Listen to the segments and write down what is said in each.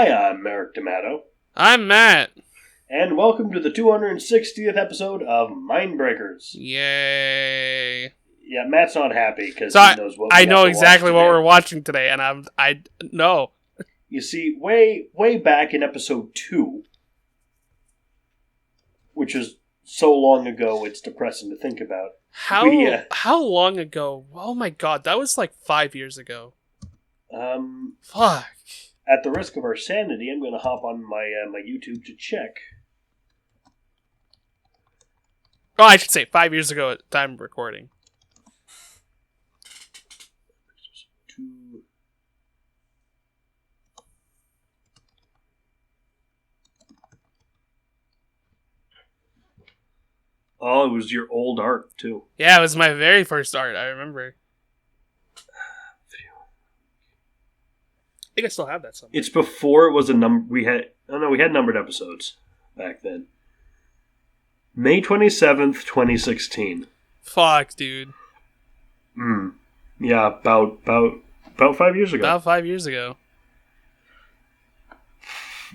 Hi, I'm Merrick D'Amato. I'm Matt. And welcome to the 260th episode of Mindbreakers. Yay. Yeah, Matt's not happy because he knows what I know exactly what we're watching today, and I know. You see, way back in episode 2, which is so long ago it's depressing to think about. How long ago? Oh my god, that was like 5 years ago. Fuck. At the risk of our sanity, I'm going to hop on my YouTube to check. Oh, I should say 5 years ago at time of recording. Oh, it was your old art, too. Yeah, it was my very first art, I remember. I think I still have that somewhere. It's before it was a number. We had numbered episodes back then. May 27th, 2016. Fuck, dude. Yeah, about 5 years ago. About 5 years ago.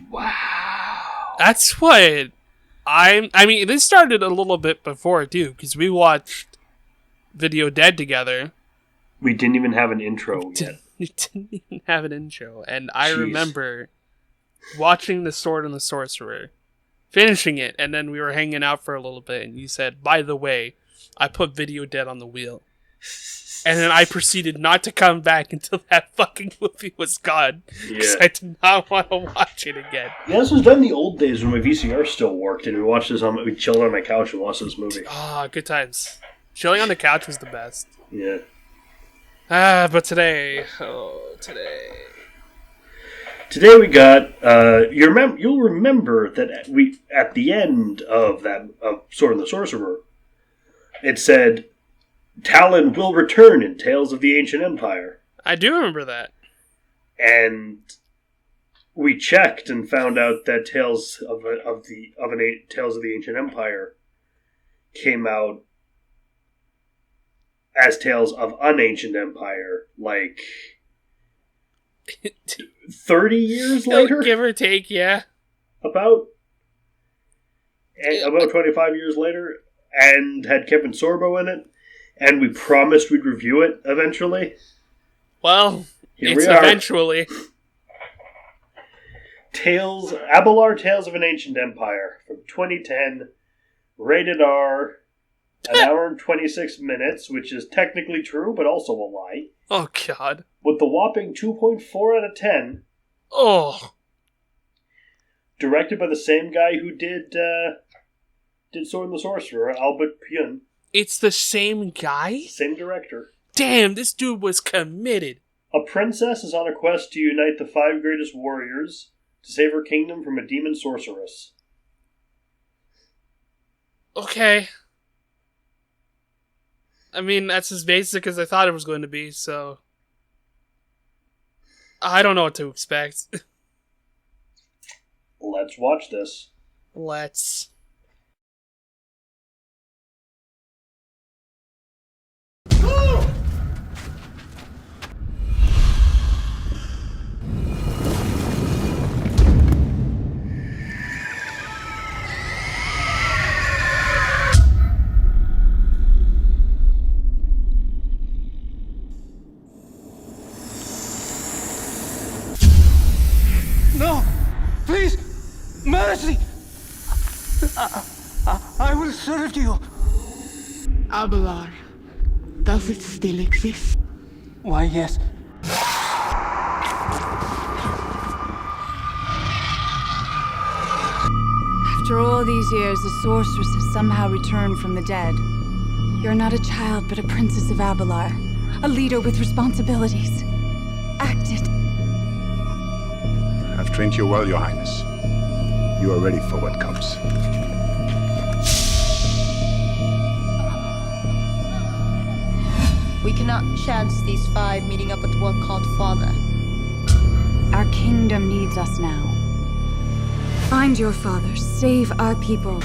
Wow. That's what I mean, this started a little bit before, too, because we watched Video Dead together. We didn't even have an intro yet. We didn't even have an intro. And I remember watching The Sword and the Sorcerer, finishing it, and then we were hanging out for a little bit, and you said, by the way, I put Video Dead on the wheel. And then I proceeded not to come back until that fucking movie was gone. Because I did not want to watch it again. Yeah, this was done in the old days when my VCR still worked, and we chilled on my couch and watched this movie. Ah, good times. Chilling on the couch was the best. Yeah. But today... Today we got... you'll remember that we at the end of Sword and the Sorcerer, it said, Talon will return in Tales of the Ancient Empire. I do remember that. And we checked and found out that Tales of the Ancient Empire came out as Tales of an Ancient Empire, like 30 years later? Give or take, yeah. About 25 years later, and had Kevin Sorbo in it, and we promised we'd review it eventually. Well, it's eventually. Abelar Tales of an Ancient Empire from 2010, rated R, an hour and 26 minutes, which is technically true, but also a lie. Oh, God. With the whopping 2.4 out of 10. Oh. Directed by the same guy who did Sword and the Sorcerer, Albert Pyun. It's the same guy? Same director. Damn, this dude was committed. A princess is on a quest to unite the 5 greatest warriors to save her kingdom from a demon sorceress. Okay. I mean, that's as basic as I thought it was going to be, so... I don't know what to expect. Let's watch this. Let's... No! Please! Mercy! I will serve you! Abelar, does it still exist? Why, yes. After all these years, the sorceress has somehow returned from the dead. You're not a child, but a princess of Abelar. A leader with responsibilities. Act it. I've trained you well, Your Highness. You are ready for what comes. We cannot chance these 5 meeting up with one called Father. Our kingdom needs us now. Find your father. Save our people.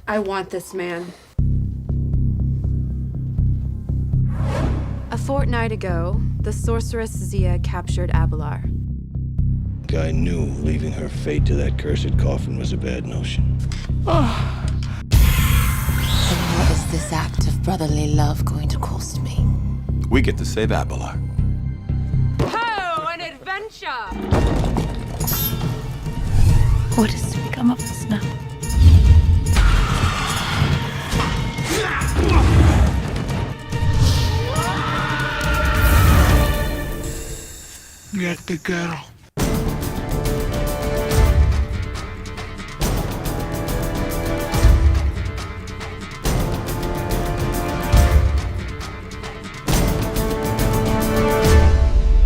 I want this man. A fortnight ago, the sorceress Zia captured Abelar. I knew leaving her fate to that cursed coffin was a bad notion. Oh. And what is this act of brotherly love going to cost me? We get to save Abelar. Oh, an adventure! What is to become of us now? Get the girl.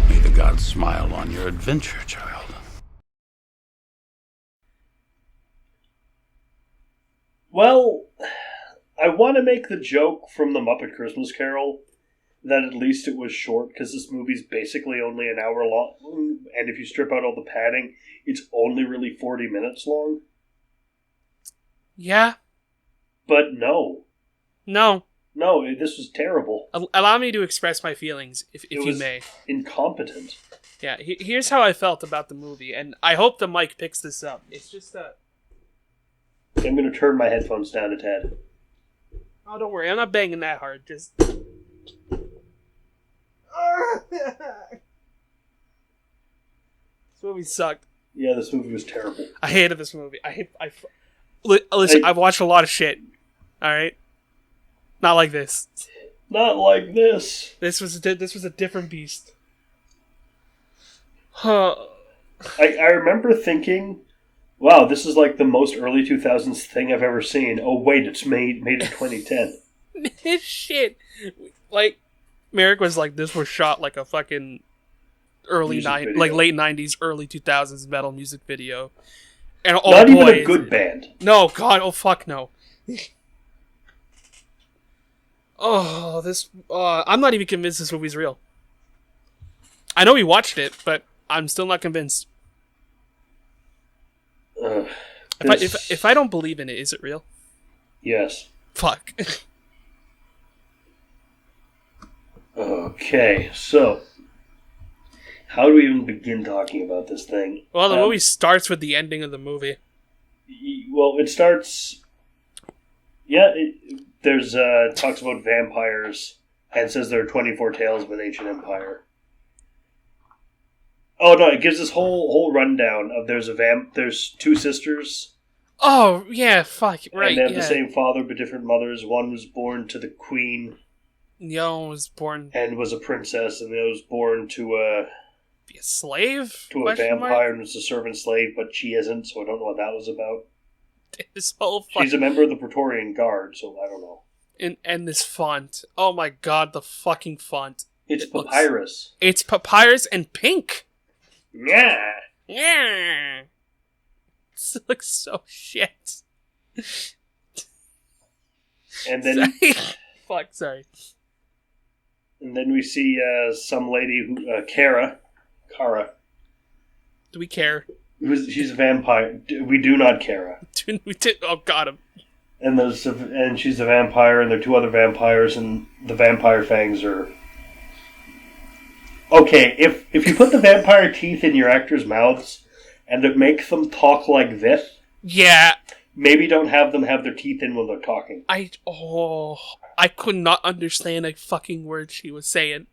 May the gods smile on your adventure, child. Well, I want to make the joke from the Muppet Christmas Carol that at least it was short, because this movie's basically only an hour long, and if you strip out all the padding, it's only really 40 minutes long. Yeah. But no. No. No, this was terrible. Allow me to express my feelings, if you may. Incompetent. Yeah, here's how I felt about the movie, and I hope the mic picks this up. It's just that... I'm going to turn my headphones down a tad. Oh, don't worry, I'm not banging that hard, just... This movie sucked. Yeah, this movie was terrible. I hated this movie. Listen, I've watched a lot of shit. Alright? Not like this. Not like this. This was a different beast. I remember thinking, wow, this is like the most early 2000s thing I've ever seen. Oh wait, it's made in 2010. This shit. Like, Merrick was like, this was shot like a fucking late 90s, early 2000s metal music video. And not even a good band. No, God, oh fuck no. Oh, this... I'm not even convinced this movie's real. I know we watched it, but I'm still not convinced. If I don't believe in it, is it real? Yes. Fuck. Okay, so... how do we even begin talking about this thing? Well, the movie starts with the ending of the movie. Well, it starts... yeah, there's talks about vampires and says there are 24 tales of an ancient empire. Oh no, it gives this whole rundown of there's two sisters. Oh yeah, fuck right. And they have the same father but different mothers. One was born to the queen. The other one was born and was a princess, and the other was born to be a slave to a vampire and was a servant slave, but she isn't. So I don't know what that was about. This whole she's a member of the Praetorian Guard, so I don't know. And this font. Oh my god, the fucking font. It's papyrus. It's papyrus and pink. Yeah. Yeah. This looks so shit. And then... fuck, sorry. And then we see some lady who... Kara. Do we care? She's a vampire. We do not care. Oh, got him. And she's a vampire, and there are two other vampires, and the vampire fangs are... Okay, if you put the vampire teeth in your actors' mouths, and it makes them talk like this... Yeah. Maybe don't have them have their teeth in when they're talking. I could not understand a fucking word she was saying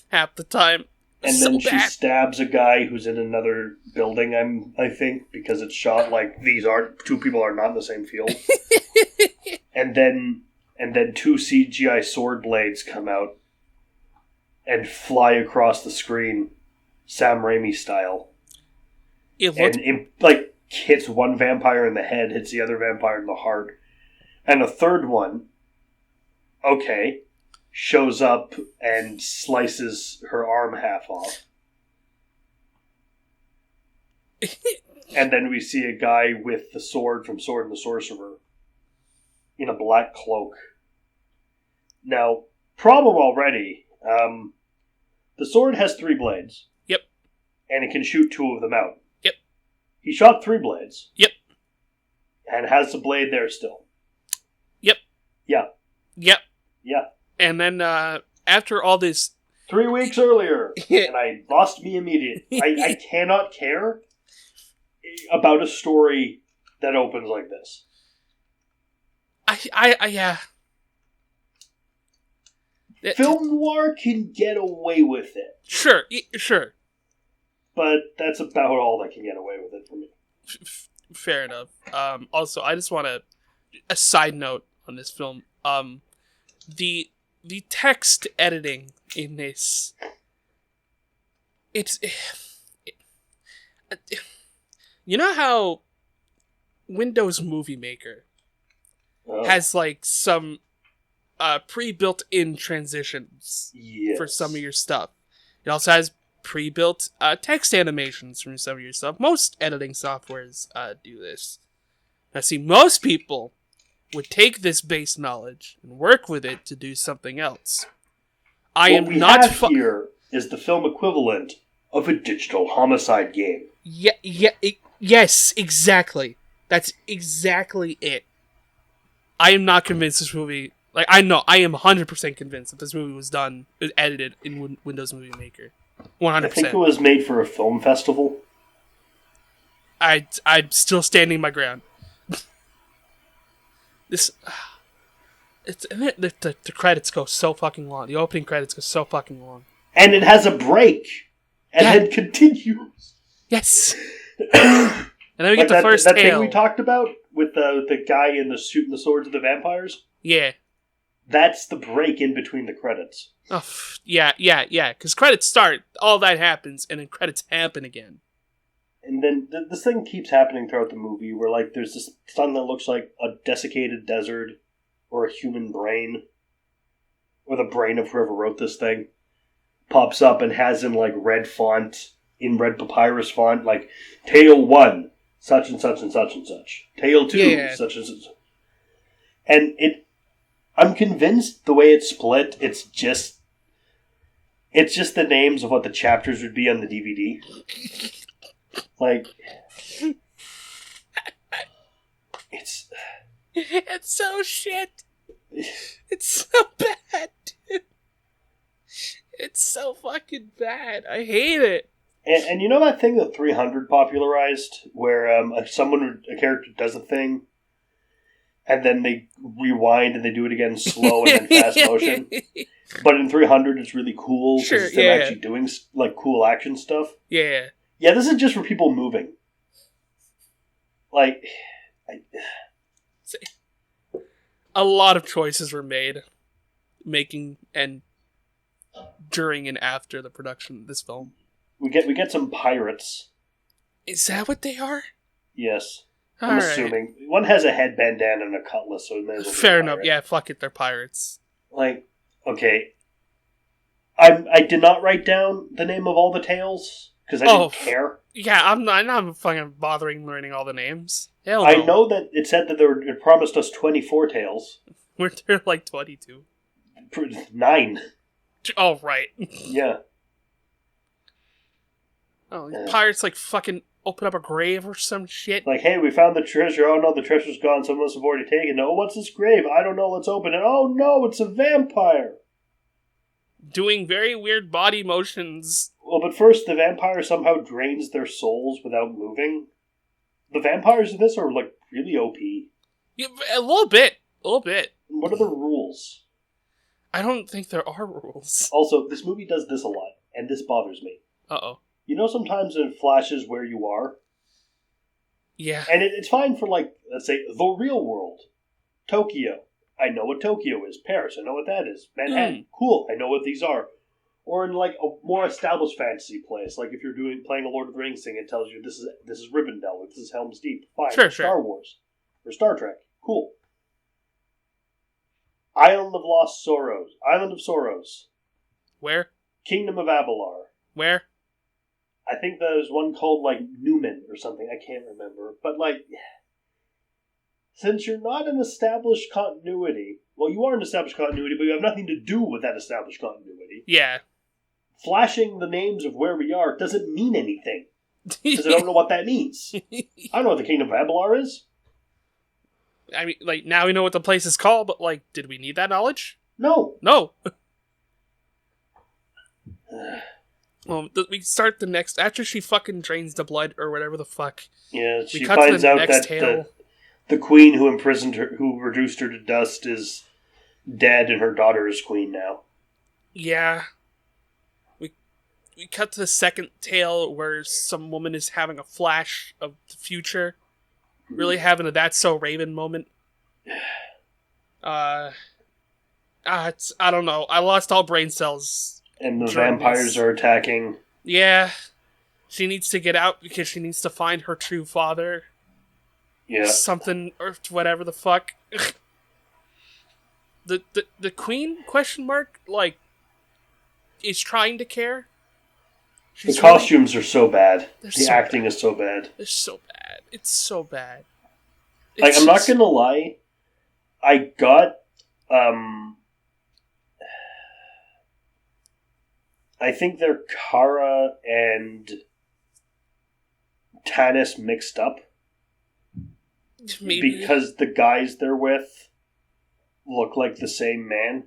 half the time. And then she stabs a guy who's in another building, I think, because it's shot like two people are not in the same field. and then two CGI sword blades come out and fly across the screen, Sam Raimi style. Hits one vampire in the head, hits the other vampire in the heart. And a third one, shows up and slices her arm half off. And then we see a guy with the sword from Sword The Sorcerer in a black cloak. Now, problem already, the sword has 3 blades. Yep. And it can shoot 2 of them out. Yep. He shot 3 blades. Yep. And has the blade there still. Yep. Yeah. Yep. Yeah. And then, after all this... 3 weeks earlier, and I lost me immediately. I cannot care about a story that opens like this. Yeah. Film noir can get away with it. Sure. But that's about all that can get away with it for me. Fair enough. Also, I just want a side note on this film. The text editing in this, you know how Windows Movie Maker has like some pre-built in transitions for some of your stuff. It also has pre-built text animations from some of your stuff. Most editing softwares do this. Now, see, most people would take this base knowledge and work with it to do something else. Here is the film equivalent of a digital homicide game. Yes, exactly. That's exactly it. I am not convinced this movie... Like, I am 100% convinced that this movie was edited in Windows Movie Maker. 100%. I think it was made for a film festival. I'm still standing my ground. The credits go so fucking long. The opening credits go so fucking long. And it has a break. And then continues. Yes. And then we get the first that tale. thing we talked about with the guy in the shooting the swords of the vampires? Yeah. That's the break in between the credits. Oh, yeah. Because credits start, all that happens, and then credits happen again. And then this thing keeps happening throughout the movie where, like, there's this something that looks like a desiccated desert or a human brain, or the brain of whoever wrote this thing, pops up and has in, like, red font, in red papyrus font, like, Tale 1, such and such and such and such. Tale 2, such and such. And I'm convinced the way it's split, it's just the names of what the chapters would be on the DVD. Like, it's so shit. It's so bad, dude. It's so fucking bad. I hate it. And you know that thing that 300 popularized, where a character does a thing, and then they rewind and they do it again slow and then fast motion. But in 300, it's really cool because they're actually doing like cool action stuff. Yeah. Yeah, this is just for people moving. Like, a lot of choices were made, making and during and after the production of this film. We get some pirates. Is that what they are? Yes. I'm assuming. One has a head bandana and a cutlass, so it may as well be fair enough. Yeah, fuck it, they're pirates. Like, okay. I did not write down the name of all the tales, because I didn't care. Yeah, I'm not fucking bothering learning all the names. Hell no. I know that it said that it promised us 24 tales. We're there like 22. 9. Oh, right. Yeah. Oh, pirates like fucking open up a grave or some shit. Like, hey, we found the treasure. Oh no, the treasure's gone. Someone must have already taken it. Oh, what's this grave? I don't know. Let's open it. Oh no, it's a vampire. Doing very weird body motions. Well, but first, the vampire somehow drains their souls without moving. The vampires in this are, like, really OP. Yeah, a little bit. What are the rules? I don't think there are rules. Also, this movie does this a lot, and this bothers me. Uh-oh. You know sometimes it flashes where you are? Yeah. And it's fine for, like, let's say, the real world. Tokyo. I know what Tokyo is. Paris. I know what that is. Manhattan. Cool. I know what these are. Or in, like, a more established fantasy place. Like, if you're playing a Lord of the Rings thing, it tells you this is Rivendell, or this is Helm's Deep. Fine. Sure. Star Wars. Or Star Trek. Cool. Island of Sorrows. Where? Kingdom of Abalar. Where? I think there's one called, like, Newman or something. I can't remember. But, like, since you're not an established continuity... Well, you are an established continuity, but you have nothing to do with that established continuity. Yeah. Flashing the names of where we are doesn't mean anything. Because I don't know what that means. I don't know what the Kingdom of Abalar is. I mean, like, now we know what the place is called, but, like, did we need that knowledge? No. Well, we start the next... After she fucking drains the blood, or whatever the fuck. Yeah, she finds out that the queen who imprisoned her, who reduced her to dust, is dead, and her daughter is queen now. Yeah. We cut to the second tale where some woman is having a flash of the future. Really having a That's So Raven moment. I don't know. I lost all brain cells. And the vampires are attacking. Yeah. She needs to get out because she needs to find her true father. Yeah. Something, or whatever the fuck. The queen, question mark, like, is trying to care. The costumes are so bad. The acting bad. is so bad. They're so bad. It's so bad. Like, I'm not gonna lie. I got, I think they're Kara and Tanis mixed up. Maybe. Because the guys they're with look like the same man.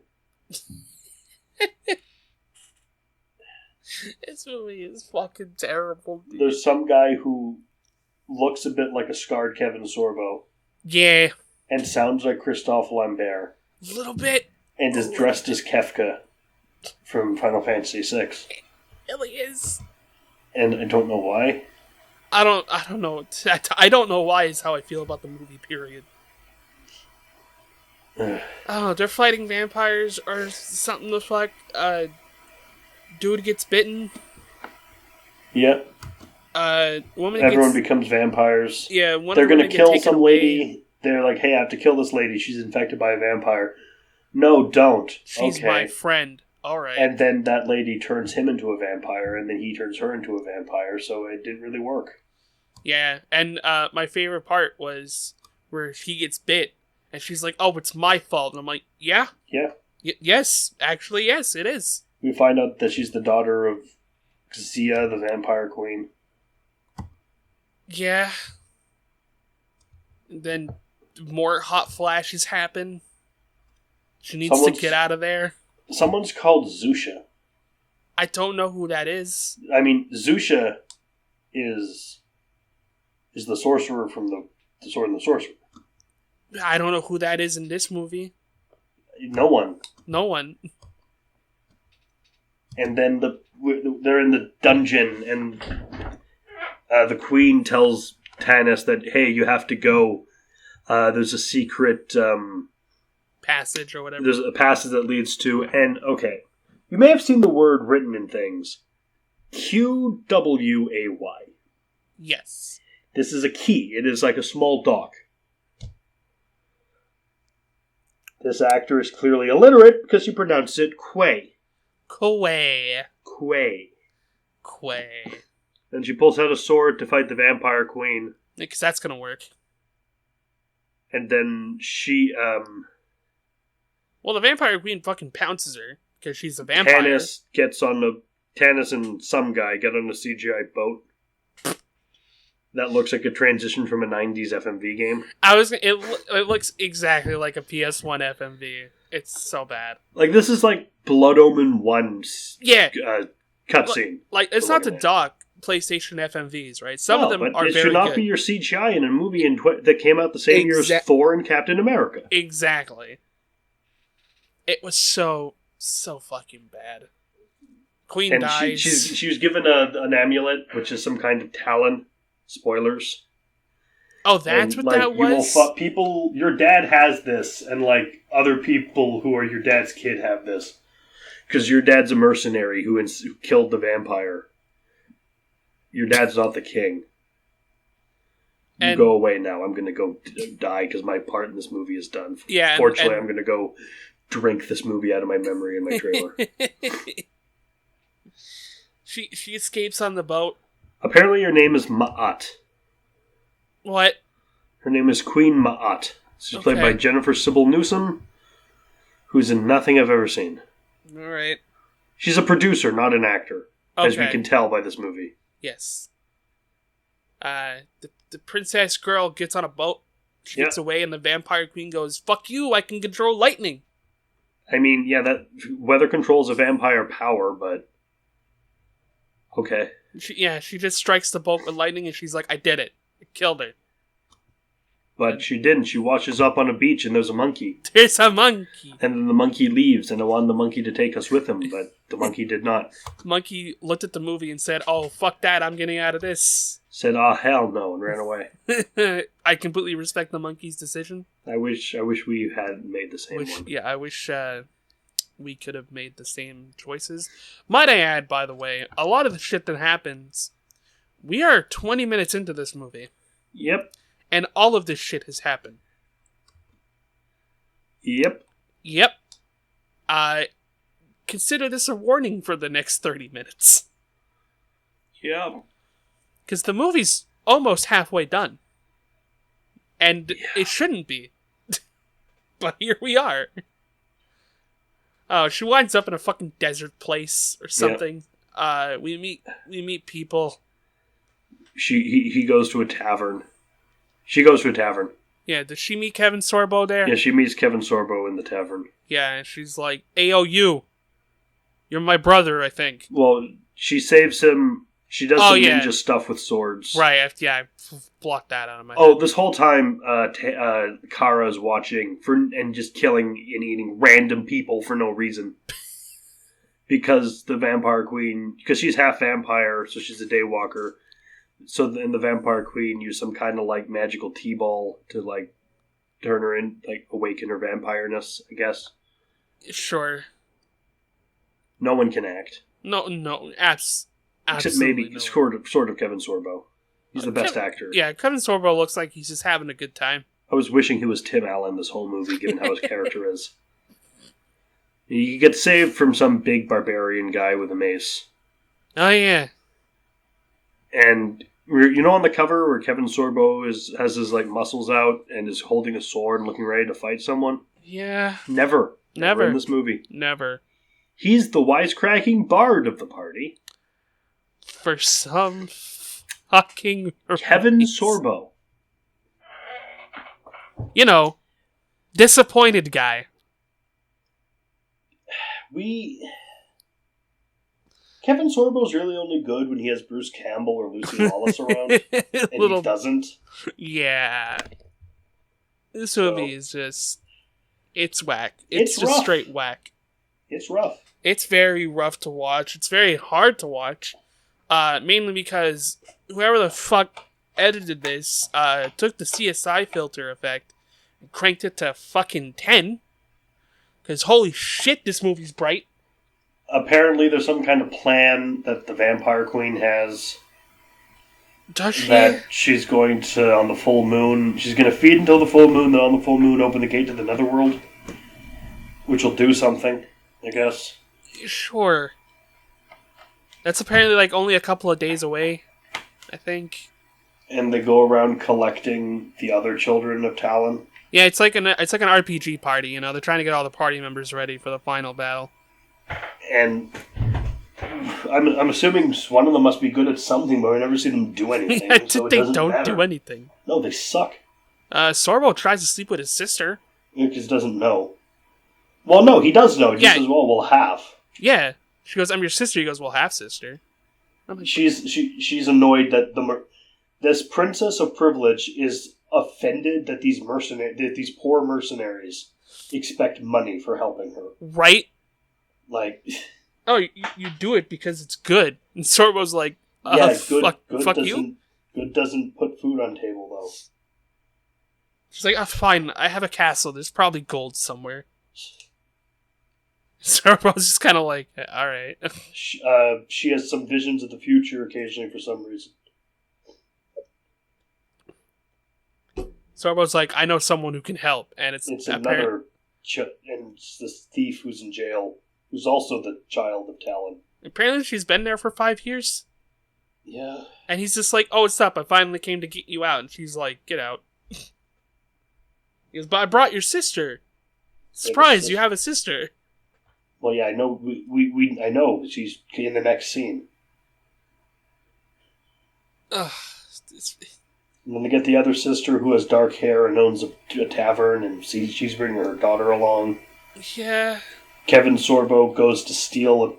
This movie is fucking terrible, dude. There's some guy who looks a bit like a scarred Kevin Sorbo. Yeah. And sounds like Christophe Lambert. A little bit. And is dressed as Kefka from Final Fantasy VI. It really is. And I don't know why. I don't know. I don't know why is how I feel about the movie, period. I don't know, they're fighting vampires or something the fuck. Dude gets bitten. Yep. Everyone becomes vampires. Yeah, they're going to kill some lady. They're like, hey, I have to kill this lady. She's infected by a vampire. No, don't. She's my friend. All right. And then that lady turns him into a vampire, and then he turns her into a vampire, so it didn't really work. Yeah, and my favorite part was where he gets bit, and she's like, oh, it's my fault. And I'm like, yeah? Yeah. Yes, actually, yes, it is. We find out that she's the daughter of Zia, the vampire queen. Yeah. And then more hot flashes happen. She needs to get out of there. Someone's called Zusha. I don't know who that is. I mean, Zusha is the sorcerer from the Sword The Sorcerer. I don't know who that is in this movie. No one. No one. And then they're in the dungeon, and the queen tells Tanis that, hey, you have to go. There's a secret passage or whatever. There's a passage that leads to, and okay, you may have seen the word written in things. QWAY. Yes. This is a key. It is like a small dock. This actor is clearly illiterate because he pronounced it Quay. Quay. Quay. Quay. Then she pulls out a sword to fight the vampire queen. Because that's going to work. And then she, well, the vampire queen fucking pounces her because she's a vampire. Tanis and some guy get on a CGI boat. That looks like a transition from a 90s FMV game. It looks exactly like a PS1 FMV. It's so bad. Like, this is like Blood Omen 1's cutscene. Like, it's not the dock PlayStation FMVs, right? Some of them are very good. It should not be your CGI in a movie that came out the same year as Thor and Captain America. Exactly. It was so fucking bad. Queen dies. She was given an amulet, which is some kind of talon. Spoilers. Oh, that's what that was? People, your dad has this, and like other people who are your dad's kid have this. Because your dad's a mercenary who killed the vampire. Your dad's not the king. You go away now. I'm going to go die because my part in this movie is done. Yeah. Fortunately, I'm going to go drink this movie out of my memory in my trailer. She escapes on the boat. Apparently her name is Ma'at. What? Her name is Queen Ma'at. She's played by Jennifer Sybil Newsom, who's in nothing I've ever seen. Alright. She's a producer, not an actor, as we can tell by this movie. Yes. The princess girl gets on a boat. She gets away, and the vampire queen goes, "Fuck you, I can control lightning." I mean, yeah, that weather control is a vampire power, but Okay. She just strikes the boat with lightning and she's like, I did it. I killed her. But she didn't. She washes up on a beach and there's a monkey. There's a monkey. And then the monkey leaves and I wanted the monkey to take us with him, but the monkey did not. The monkey looked at the movie and said, oh, fuck that, I'm getting out of this. Said, oh, hell no, and ran away. I completely respect the monkey's decision. I wish we had made the same one. Yeah, I wish we could have made the same choices. Might I add, by the way, a lot of the shit that happens, we are 20 minutes into this movie. Yep. And all of this shit has happened. Yep. Consider this a warning for the next 30 minutes. Yeah. Because the movie's almost halfway done. And it shouldn't be. But here we are. Oh, she winds up in a fucking desert place or something. Yeah. We meet people. He goes to a tavern. She goes to a tavern. Yeah, does she meet Kevin Sorbo there? Yeah, she meets Kevin Sorbo in the tavern. Yeah, and she's like, AOU. You're my brother, I think. Well, she saves him. She does some ninja stuff with swords. Right, I blocked that out of my head. Oh, this whole time, Kara's watching and just killing and eating random people for no reason. Because the Vampire Queen, because she's half vampire, so she's a daywalker. So then the Vampire Queen used some kind of like magical T-ball to like turn her in, like awaken her vampireness, I guess. Sure. No one can act. No, except maybe no. sort of Kevin Sorbo. He's the best actor. Yeah, Kevin Sorbo looks like he's just having a good time. I was wishing he was Tim Allen this whole movie, given how his character is. He gets saved from some big barbarian guy with a mace. Oh, yeah. And, you know on the cover where Kevin Sorbo has his like muscles out and is holding a sword and looking ready to fight someone? Yeah. Never in this movie. Never. He's the wisecracking bard of the party. For some fucking Kevin Sorbo. You know, disappointed guy. Kevin Sorbo's really only good when he has Bruce Campbell or Lucy Wallace around, and he doesn't. Yeah. This movie is just... It's whack. It's just rough. Straight whack. It's rough. It's very rough to watch. It's very hard to watch. Mainly because whoever the fuck edited this took the CSI filter effect and cranked it to fucking 10. Because holy shit, this movie's bright. Apparently there's some kind of plan that the Vampire Queen has. Does she? That she's going to, on the full moon, she's going to feed until the full moon, then on the full moon open the gate to the Netherworld. Which will do something, I guess. Sure. That's apparently like only a couple of days away, I think. And they go around collecting the other children of Talon. Yeah, it's like an RPG party, you know. They're trying to get all the party members ready for the final battle. And I'm assuming one of them must be good at something, but I never see them do anything. Yeah, so they don't do anything. No, they suck. Sorbo tries to sleep with his sister. He just doesn't know. Well, no, he does know. He just says, well, half. Yeah. She goes, I'm your sister. He goes, well, half sister. Like, she's annoyed that this princess of privilege is offended that these poor mercenaries expect money for helping her. Right? Like, oh, you do it because it's good. And Sorbo's like, fuck you. Good doesn't put food on table, though. She's like, fine, I have a castle. There's probably gold somewhere. Sorbo's just kind of like, alright. She has some visions of the future occasionally for some reason. Sorbo's like, I know someone who can help, and it's another, and it's this thief who's in jail, who's also the child of Talon. Apparently she's been there for 5 years. Yeah. And he's just like, oh, what's up? I finally came to get you out. And she's like, get out. He goes, but I brought your sister. Surprise, you have a sister. Well, yeah, I know. I know she's in the next scene. Ugh. And then they get the other sister who has dark hair and owns a tavern, and she's bringing her daughter along. Yeah. Kevin Sorbo goes to steal a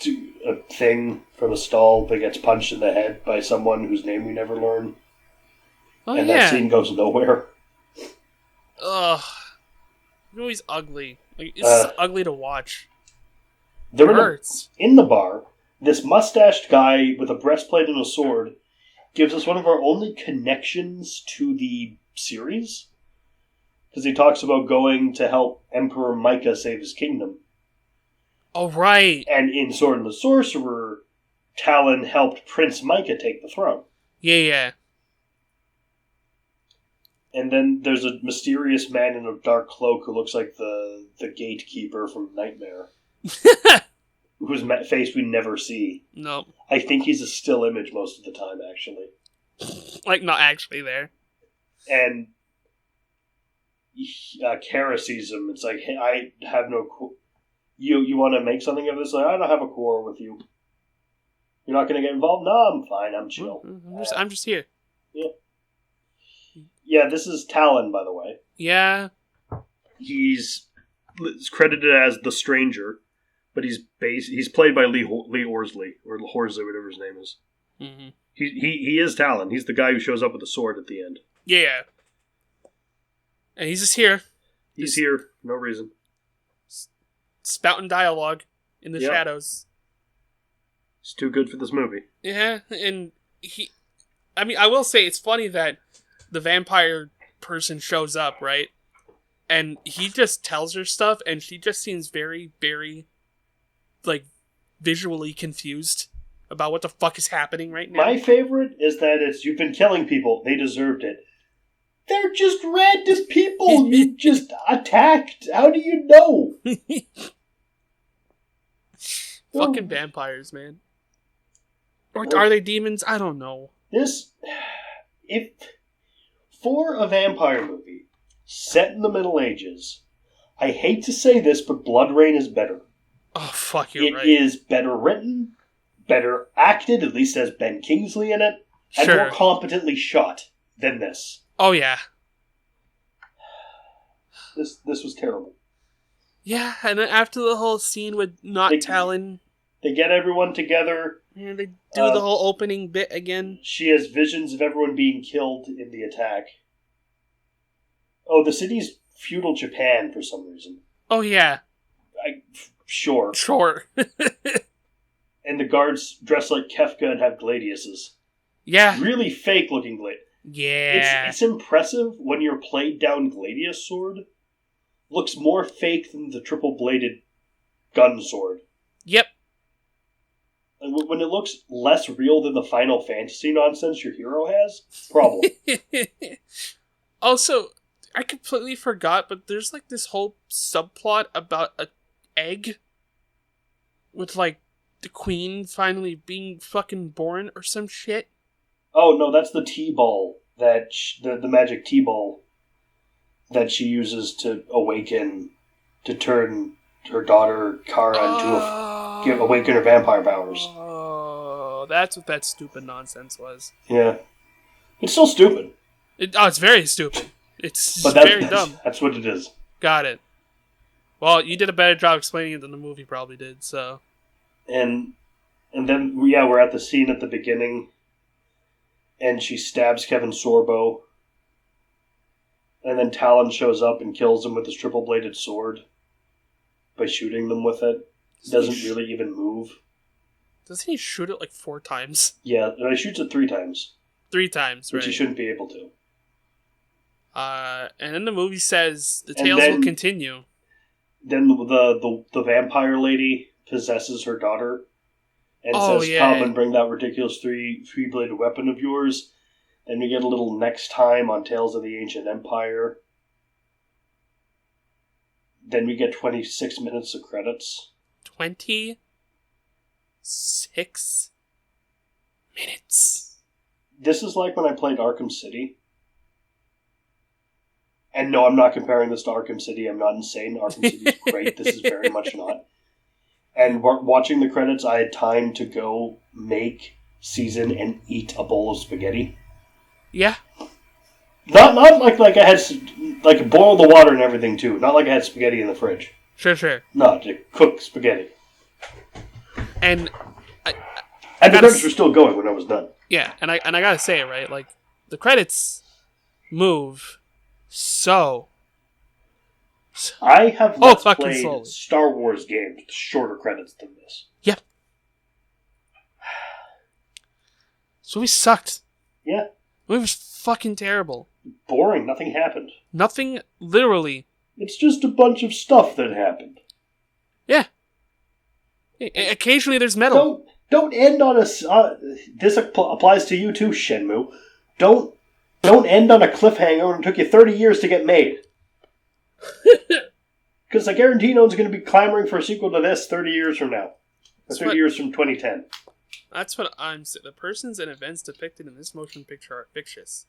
a thing from a stall that gets punched in the head by someone whose name we never learn. Oh, and yeah. that scene goes nowhere. Ugh. The movie's ugly. Like, it's ugly to watch. It hurts. In the bar, this mustached guy with a breastplate and a sword gives us one of our only connections to the series. Because he talks about going to help Emperor Micah save his kingdom. Oh, right. And in Sword the Sorcerer, Talon helped Prince Micah take the throne. Yeah. And then there's a mysterious man in a dark cloak who looks like the gatekeeper from Nightmare. Whose face we never see. No. I think he's a still image most of the time, actually. Like, not actually there. And Kara sees him. It's like, hey, I have no... You want to make something of this? Like, I don't have a quarrel with you. You're not going to get involved? No, I'm fine. I'm chill. I'm just here. Yeah. Yeah, this is Talon, by the way. Yeah. He's credited as the Stranger, but he's played by Lee Horsley, or Horsley, whatever his name is. Mm-hmm. He is Talon. He's the guy who shows up with the sword at the end. Yeah. And he's just here. He's here for no reason. Spouting dialogue in the shadows. It's too good for this movie. Yeah, and I will say it's funny that the vampire person shows up, right? And he just tells her stuff, and she just seems very, very, like, visually confused about what the fuck is happening right now. My favorite is that you've been killing people. They deserved it. They're just random people you just attacked. How do you know? Fucking vampires, man. Or are they demons? I don't know. For a vampire movie set in the Middle Ages, I hate to say this, but Blood Rain is better. Oh, fuck, you're right. It is better written, better acted, at least has Ben Kingsley in it, and more competently shot than this. Oh, yeah. This was terrible. Yeah, and then after the whole scene with Talon... They get everyone together. Yeah, they do the whole opening bit again. She has visions of everyone being killed in the attack. Oh, the city's feudal Japan for some reason. Oh, yeah. Sure. And the guards dress like Kefka and have gladiuses. Yeah. Really fake looking gladius. Yeah. It's impressive when your played down gladius sword looks more fake than the triple bladed gun sword. Yep. And when it looks less real than the Final Fantasy nonsense your hero has, problem. Also, I completely forgot, but there's like this whole subplot about an egg with like the queen finally being fucking born or some shit. Oh no, that's the T-ball that the magic T-ball that she uses to awaken, to turn her daughter Kara into awaken her vampire powers. Oh, that's what that stupid nonsense was. Yeah, it's still stupid. It's very stupid. It's very dumb. That's what it is. Got it. Well, you did a better job explaining it than the movie probably did. So, and then we're at the scene at the beginning, and she stabs Kevin Sorbo, and then Talon shows up and kills him with his triple bladed sword by shooting them with it. He doesn't really even move. Doesn't he shoot it like 4 times? Yeah, he shoots it 3 times. 3 times, right? Which he shouldn't be able to. And then the movie says the tales will continue. Then the vampire lady possesses her daughter and says, "Come and bring that ridiculous three-bladed weapon of yours." Then we get a little next time on Tales of the Ancient Empire. Then we get 26 minutes of credits. 26 minutes. This is like when I played Arkham City. And no, I'm not comparing this to Arkham City. I'm not insane. Arkham City is great. This is very much not. And watching the credits, I had time to go make, season, and eat a bowl of spaghetti. Yeah. Not like I had, like, boil the water and everything, too. Not like I had spaghetti in the fridge. Sure. No, to cook spaghetti. And the credits were still going when I was done. Yeah, and I gotta say it, right? Like, the credits move so... I have played slowly. Star Wars games with shorter credits than this. Yep. This movie sucked. Yeah. The movie was fucking terrible. Boring. Nothing happened. Nothing, literally. It's just a bunch of stuff that happened. Yeah. Occasionally there's metal. Don't end on a... this applies to you too, Shenmue. Don't end on a cliffhanger and it took you 30 years to get made. Because I guarantee no one's going to be clamoring for a sequel to this 30 years from now. Or 30 years from 2010. That's what I'm saying. The persons and events depicted in this motion picture are fictitious.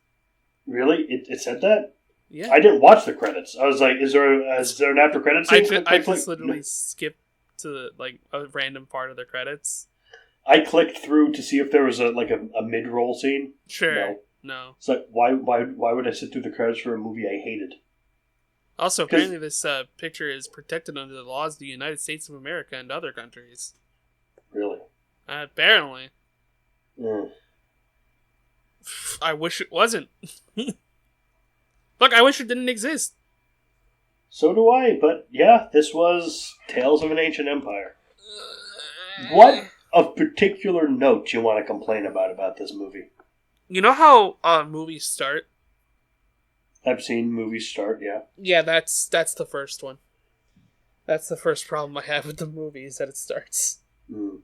Really? It said that? Yeah. I didn't watch the credits. I was like, is there an after credits scene? I just literally skipped to a random part of the credits. I clicked through to see if there was a mid-roll scene. Sure. No. It's like, why would I sit through the credits for a movie I hated? Also, apparently this picture is protected under the laws of the United States of America and other countries. Really? Apparently. Mm. I wish it wasn't. Look, I wish it didn't exist. So do I, but yeah, this was Tales of an Ancient Empire. What of particular note do you want to complain about this movie? You know how movies start? I've seen movies start, yeah. Yeah, that's the first one. That's the first problem I have with the movie, is that it starts. Mm.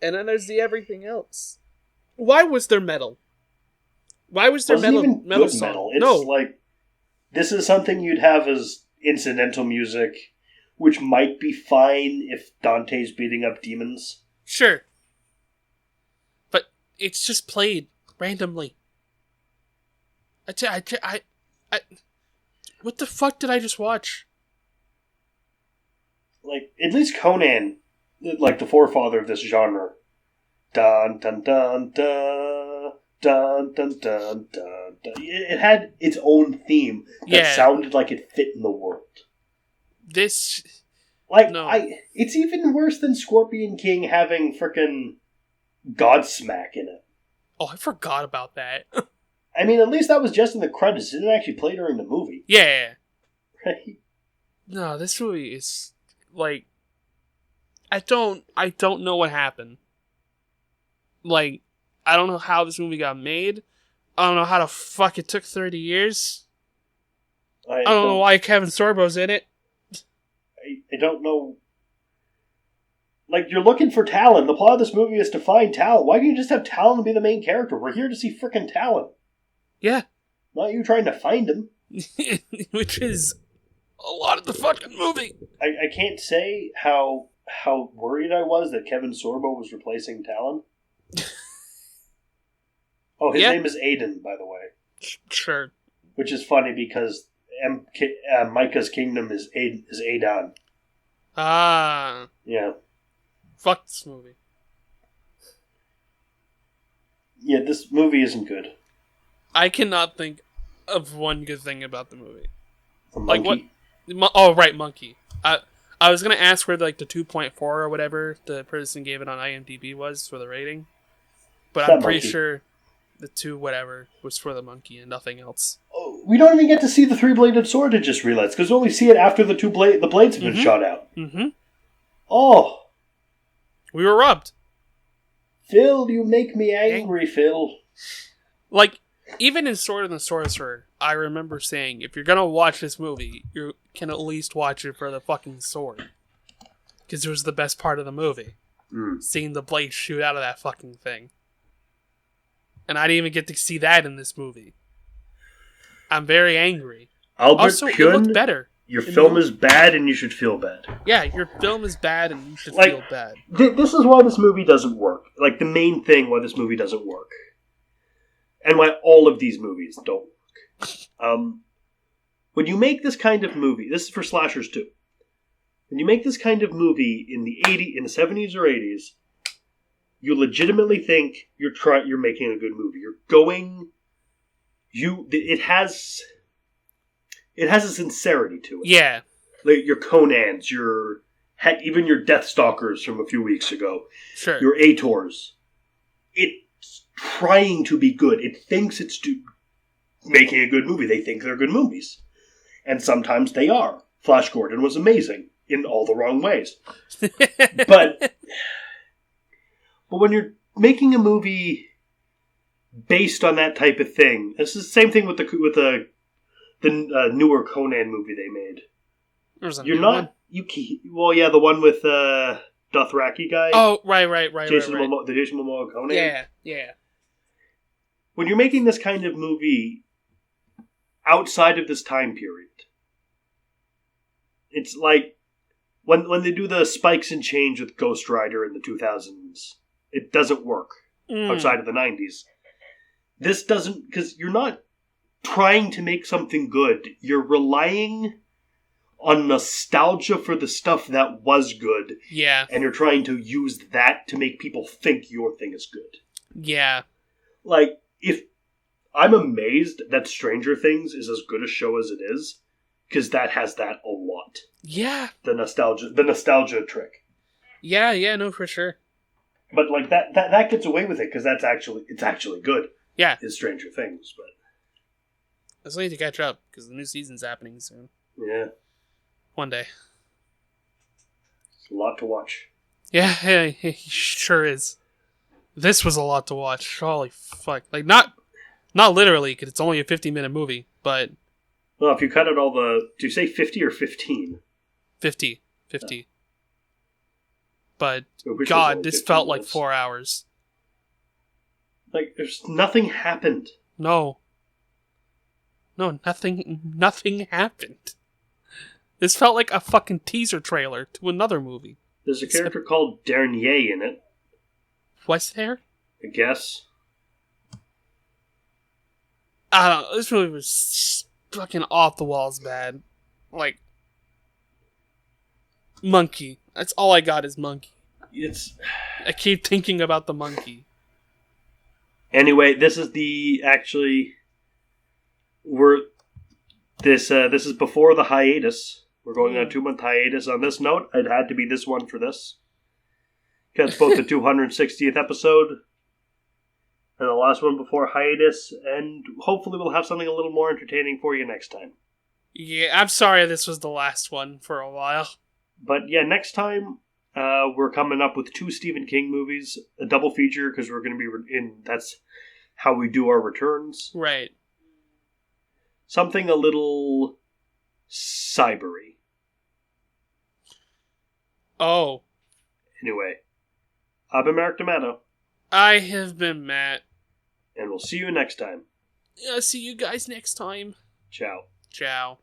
And then there's the everything else. Why was there metal? Why was there metal song? Metal. It's like, this is something you'd have as incidental music, which might be fine if Dante's beating up demons. Sure. But it's just played randomly. What the fuck did I just watch? Like, at least Conan, like the forefather of this genre. Dun dun dun dun dun dun dun dun. It had its own theme that sounded like it fit in the world. It's even worse than Scorpion King having frickin' Godsmack in it. Oh, I forgot about that. I mean, at least that was just in the credits. It didn't actually play during the movie. Yeah. Right? No, this movie is like, I don't know what happened. Like, I don't know how this movie got made. I don't know how the fuck it took 30 years. I don't know why Kevin Sorbo's in it. I don't know. Like, you're looking for Talon. The plot of this movie is to find Talon. Why can't you just have Talon be the main character? We're here to see frickin' Talon. Yeah. Not you trying to find him. Which is a lot of the fucking movie. I can't say how worried I was that Kevin Sorbo was replacing Talon. Oh, his name is Aiden, by the way. Sure. Which is funny because Micah's kingdom is Adon. Ah. Yeah. Fuck this movie. Yeah, this movie isn't good. I cannot think of one good thing about the movie. The monkey? Like what? Oh, right, monkey. I was gonna ask where the 2.4 or whatever the person gave it on IMDb was for the rating, but I'm pretty sure the 2 whatever was for the monkey and nothing else. Oh, we don't even get to see the 3-bladed sword. I just realized because we only see it after the blades have been shot out. Mm-hmm. Oh, we were robbed. Phil, you make me angry, Phil. Like, even in Sword the Sorcerer, I remember saying, if you're gonna watch this movie, you can at least watch it for the fucking sword. Because it was the best part of the movie. Seeing the blade shoot out of that fucking thing. And I didn't even get to see that in this movie. I'm very angry. Albert also, Pune, it looked better. Your film is bad and you should feel bad. Yeah, your film is bad and you should feel bad. This is why this movie doesn't work. Like, the main thing why this movie doesn't work. And why all of these movies don't work. When you make this kind of movie, this is for slashers too. When you make this kind of movie in the 70s or 80s, you legitimately think you're making a good movie. It has a sincerity to it. Yeah. Like your Conans, your heck, even your Deathstalkers from a few weeks ago, sure, your Aetors, it's trying to be good. It thinks it's making a good movie. They think they're good movies. And sometimes they are. Flash Gordon was amazing in all the wrong ways. But when you're making a movie based on that type of thing, it's the same thing with the newer Conan movie they made. You're not one? The one with Dothraki guy. Oh, right. Jason Momoa Conan. Yeah. When you're making this kind of movie outside of this time period, it's like when they do the spikes and change with Ghost Rider in the 2000s, it doesn't work outside of the 90s. This doesn't, because you're not trying to make something good. You're relying on nostalgia for the stuff that was good. Yeah. And you're trying to use that to make people think your thing is good. Yeah. Like, if I'm amazed that Stranger Things is as good a show as it is, because that has that a lot. Yeah. The nostalgia trick. Yeah, no, for sure. But like that gets away with it because it's actually good. Yeah. Is Stranger Things, but I still need to catch up because the new season's happening soon. Yeah. One day. It's a lot to watch. Yeah, it sure is. This was a lot to watch. Holy fuck. Like, not literally, because it's only a 50-minute movie, but... Well, if you cut out all the... Do you say 50 or 15? 50. Yeah. But, God, this felt like 4 hours. Like, there's nothing happened. No, nothing happened. This felt like a fucking teaser trailer to another movie. There's a character called Dernier in it. Was there? I guess. I don't know. This movie was fucking off the walls bad. Like, monkey. That's all I got is monkey. I keep thinking about the monkey. Anyway, this is this is before the hiatus. We're going on a 2-month hiatus. On this note, it had to be this one for this. Because it's both the 260th episode and the last one before hiatus, and hopefully we'll have something a little more entertaining for you next time. Yeah, I'm sorry this was the last one for a while. But yeah, next time we're coming up with 2 Stephen King movies, a double feature, because we're going to be that's how we do our returns. Right. Something a little cybery. Oh. Anyway, I've been Mark D'Amato. I have been Matt. And we'll see you next time. See you guys next time. Ciao. Ciao.